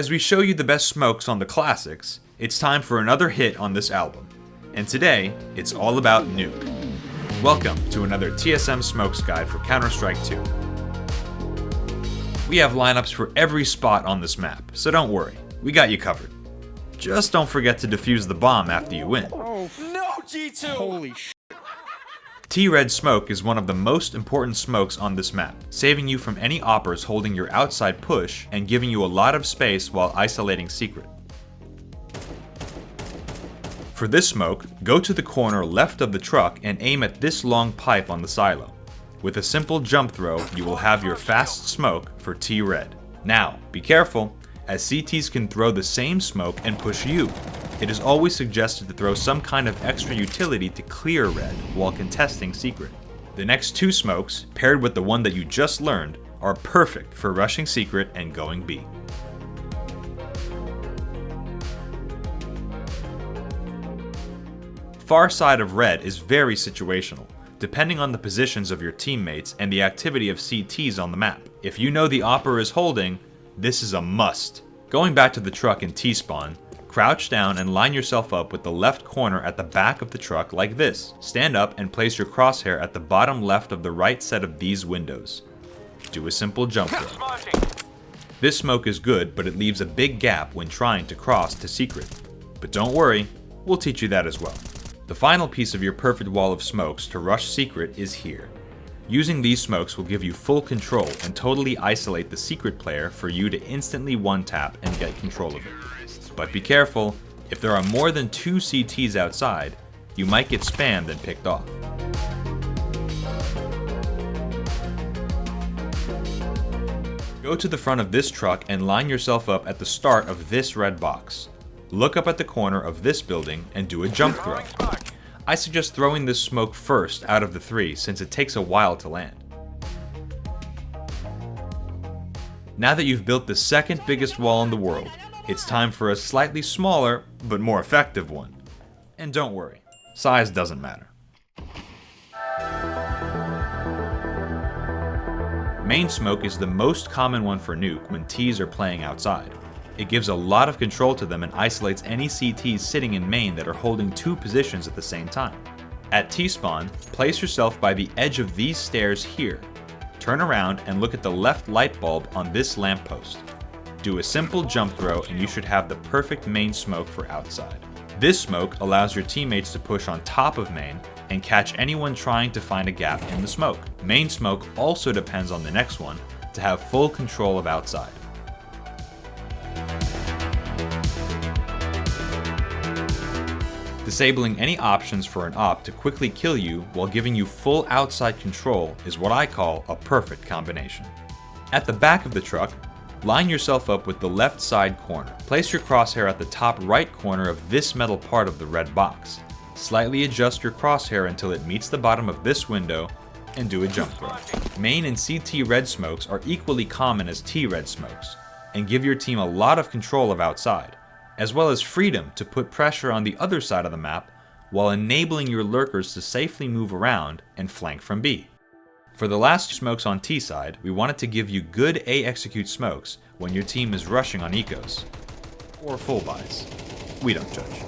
As we show you the best smokes on the classics, it's time for another hit on this album. And today, it's all about Nuke. Welcome to another TSM Smokes Guide for Counter-Strike 2. We have lineups for every spot on this map, so don't worry, we got you covered. Just don't forget to defuse the bomb after you win. Oh, no, G2! Holy sh**. T-Red smoke is one of the most important smokes on this map, saving you from any oppers holding your outside push and giving you a lot of space while isolating secret. For this smoke, go to the corner left of the truck and aim at this long pipe on the silo. With a simple jump throw, you will have your fast smoke for T-Red. Now, be careful, as CTs can throw the same smoke and push you. It is always suggested to throw some kind of extra utility to clear red while contesting secret. The next two smokes, paired with the one that you just learned, are perfect for rushing secret and going B. Far side of red is very situational, depending on the positions of your teammates and the activity of CTs on the map. If you know the opper is holding, this is a must. Going back to the truck in T-spawn, crouch down and line yourself up with the left corner at the back of the truck like this. Stand up and place your crosshair at the bottom left of the right set of these windows. Do a simple jump throw. This smoke is good, but it leaves a big gap when trying to cross to secret. But don't worry, we'll teach you that as well. The final piece of your perfect wall of smokes to rush secret is here. Using these smokes will give you full control and totally isolate the secret player for you to instantly one-tap and get control of it. But be careful, if there are more than 2 CTs outside, you might get spammed and picked off. Go to the front of this truck and line yourself up at the start of this red box. Look up at the corner of this building and do a jump throw. I suggest throwing this smoke first out of the 3 since it takes a while to land. Now that you've built the second biggest wall in the world, it's time for a slightly smaller, but more effective one. And don't worry, size doesn't matter. Main smoke is the most common one for Nuke when Ts are playing outside. It gives a lot of control to them and isolates any CTs sitting in main that are holding 2 positions at the same time. At T-spawn, place yourself by the edge of these stairs here. Turn around and look at the left light bulb on this lamppost. Do a simple jump throw and you should have the perfect main smoke for outside. This smoke allows your teammates to push on top of main and catch anyone trying to find a gap in the smoke. Main smoke also depends on the next one to have full control of outside. Disabling any options for an op to quickly kill you while giving you full outside control is what I call a perfect combination. At the back of the truck, line yourself up with the left side corner. Place your crosshair at the top right corner of this metal part of the red box. Slightly adjust your crosshair until it meets the bottom of this window and do a jump throw. Main and CT red smokes are equally common as T-red smokes and give your team a lot of control of outside, as well as freedom to put pressure on the other side of the map while enabling your lurkers to safely move around and flank from B. For the last smokes on T side, we wanted to give you good A execute smokes when your team is rushing on ecos. Or full buys. We don't judge.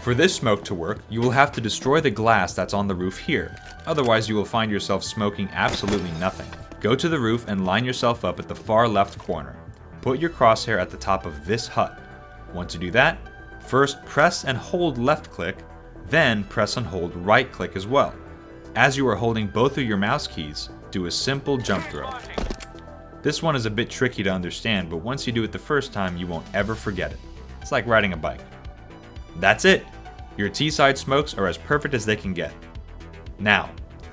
For this smoke to work, you will have to destroy the glass that's on the roof here, otherwise you will find yourself smoking absolutely nothing. Go to the roof and line yourself up at the far left corner. Put your crosshair at the top of this hut. Once you do that, first press and hold left click, then press and hold right click as well. As you are holding both of your mouse keys, do a simple jump throw. This one is a bit tricky to understand, but once you do it the first time, you won't ever forget it. It's like riding a bike. That's it! Your T-side smokes are as perfect as they can get. Now,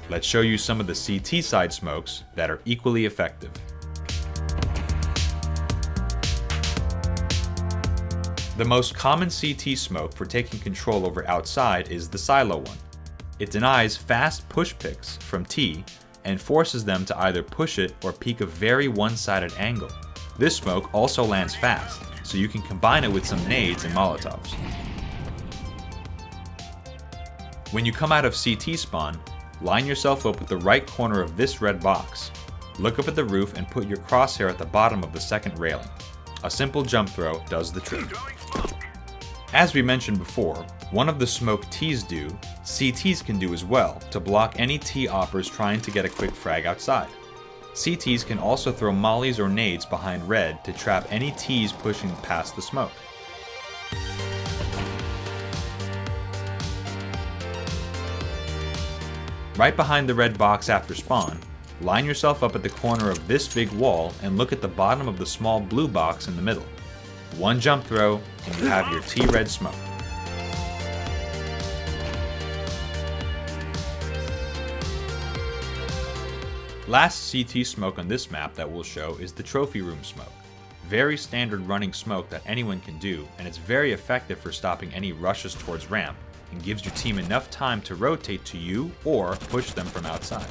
let's show you some of the CT side smokes that are equally effective. The most common CT smoke for taking control over outside is the silo one. It denies fast push picks from T and forces them to either push it or peek a very one-sided angle. This smoke also lands fast, so you can combine it with some nades and Molotovs. When you come out of CT spawn, line yourself up with the right corner of this red box. Look up at the roof and put your crosshair at the bottom of the second railing. A simple jump throw does the trick. As we mentioned before, one of the smoke T's do, CTs can do as well to block any T-oppers trying to get a quick frag outside. CTs can also throw mollies or nades behind red to trap any Ts pushing past the smoke. Right behind the red box after spawn, line yourself up at the corner of this big wall and look at the bottom of the small blue box in the middle. One jump throw and you have your T-red smoke. Last CT smoke on this map that we'll show is the trophy room smoke. Very standard running smoke that anyone can do, and it's very effective for stopping any rushes towards ramp and gives your team enough time to rotate to you or push them from outside.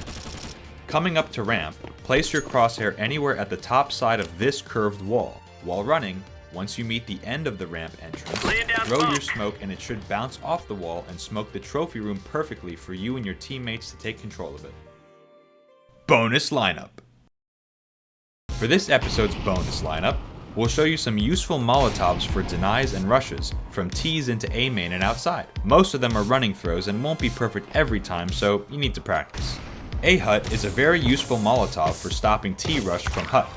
Coming up to ramp, place your crosshair anywhere at the top side of this curved wall. While running, once you meet the end of the ramp entrance, throw your smoke and it should bounce off the wall and smoke the trophy room perfectly for you and your teammates to take control of it. Bonus lineup. For this episode's bonus lineup, we'll show you some useful Molotovs for denies and rushes, from T's into A main and outside. Most of them are running throws and won't be perfect every time, so you need to practice. A hut is a very useful Molotov for stopping T rush from hut.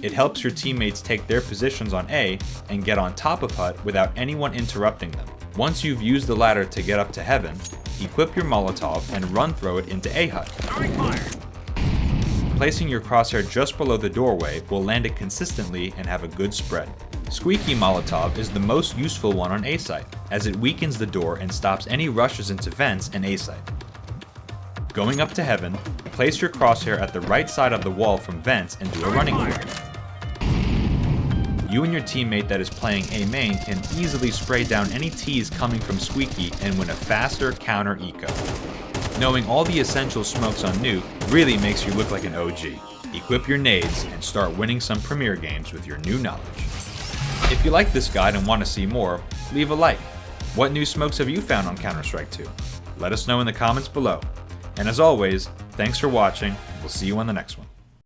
It helps your teammates take their positions on A and get on top of hut without anyone interrupting them. Once you've used the ladder to get up to heaven, equip your Molotov and run throw it into A hut. Placing your crosshair just below the doorway will land it consistently and have a good spread. Squeaky Molotov is the most useful one on A site, as it weakens the door and stops any rushes into vents and A site. Going up to heaven, place your crosshair at the right side of the wall from vents and do a running throw. You and your teammate that is playing A main can easily spray down any Ts coming from Squeaky and win a faster counter eco. Knowing all the essential smokes on Nuke really makes you look like an OG. Equip your nades and start winning some Premier games with your new knowledge. If you like this guide and want to see more, leave a like. What new smokes have you found on Counter-Strike 2? Let us know in the comments below. And as always, thanks for watching. We'll see you on the next one.